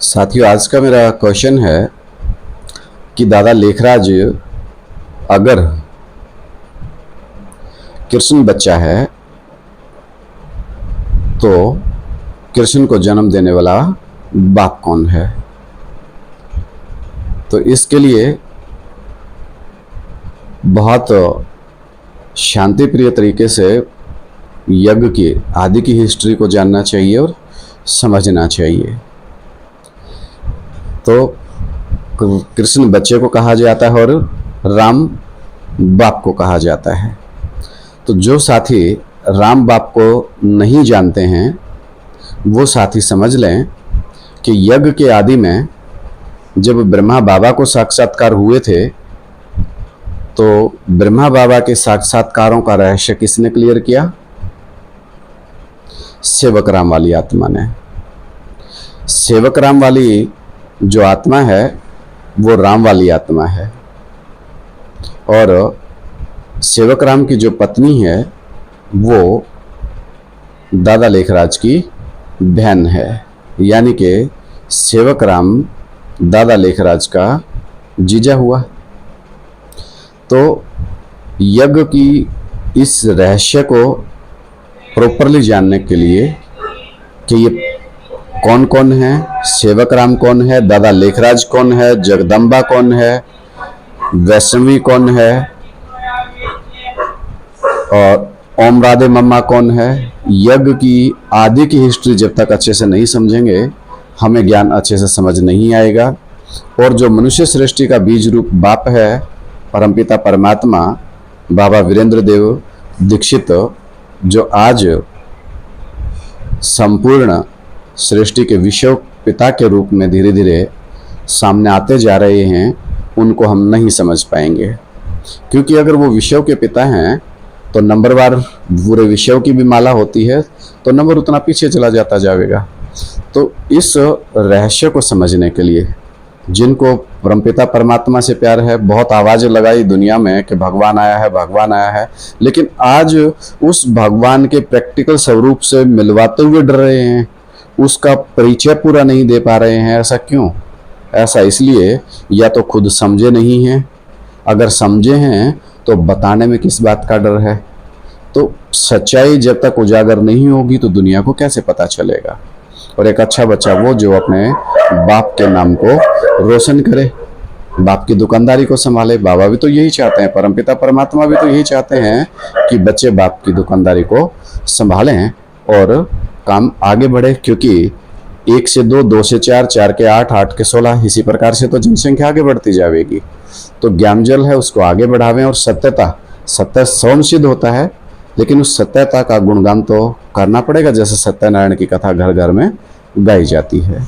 साथियों, आज का मेरा क्वेश्चन है कि दादा लेखराज अगर कृष्ण बच्चा है तो कृष्ण को जन्म देने वाला बाप कौन है। तो इसके लिए बहुत शांति प्रिय तरीके से यज्ञ की आदि की हिस्ट्री को जानना चाहिए और समझना चाहिए। तो कृष्ण बच्चे को कहा जाता है और राम बाप को कहा जाता है। तो जो साथी राम बाप को नहीं जानते हैं वो साथी समझ लें कि यज्ञ के आदि में जब ब्रह्मा बाबा को साक्षात्कार हुए थे तो ब्रह्मा बाबा के साक्षात्कारों का रहस्य किसने क्लियर किया? सेवक राम वाली आत्मा ने। सेवक राम वाली जो आत्मा है वो राम वाली आत्मा है और सेवक राम की जो पत्नी है वो दादा लेखराज की बहन है, यानी कि सेवक राम दादा लेखराज का जीजा हुआ। तो यज्ञ की इस रहस्य को प्रॉपरली जानने के लिए कि ये कौन कौन है, सेवक राम कौन है, दादा लेखराज कौन है, जगदम्बा कौन है, वैष्णवी कौन है और ओम राधे मम्मा कौन है, यज्ञ की आदि की हिस्ट्री जब तक अच्छे से नहीं समझेंगे हमें ज्ञान अच्छे से समझ नहीं आएगा। और जो मनुष्य सृष्टि का बीज रूप बाप है परमपिता परमात्मा बाबा वीरेंद्र देव दीक्षित, जो आज संपूर्ण सृष्टि के विषय पिता के रूप में धीरे धीरे सामने आते जा रहे हैं, उनको हम नहीं समझ पाएंगे। क्योंकि अगर वो विषयों के पिता हैं तो नंबरवार पूरे विषयों की भी माला होती है तो नंबर उतना पीछे चला जाता जाएगा। तो इस रहस्य को समझने के लिए जिनको परमपिता परमात्मा से प्यार है, बहुत आवाज़ें लगाई दुनिया में कि भगवान आया है, भगवान आया है, लेकिन आज उस भगवान के प्रैक्टिकल स्वरूप से मिलवाते हुए डर रहे हैं, उसका परिचय पूरा नहीं दे पा रहे हैं। ऐसा क्यों? ऐसा इसलिए या तो खुद समझे नहीं हैं, अगर समझे हैं तो बताने में किस बात का डर है। तो सच्चाई जब तक उजागर नहीं होगी तो दुनिया को कैसे पता चलेगा। और एक अच्छा बच्चा वो जो अपने बाप के नाम को रोशन करे, बाप की दुकानदारी को संभाले। बाबा भी तो यही चाहते हैं, परमपिता परमात्मा भी तो यही चाहते हैं कि बच्चे बाप की दुकानदारी को संभालें और काम आगे बढ़े। क्योंकि 1 से 2, 2 से 4, 4 के 8, 8 के 16, इसी प्रकार से तो जनसंख्या आगे बढ़ती जाएगी। तो ज्ञान जल है उसको आगे बढ़ावें। और सत्य स्वयं सिद्ध होता है, लेकिन उस सत्यता का गुणगान तो करना पड़ेगा, जैसे सत्यनारायण की कथा घर घर में गाई जाती है।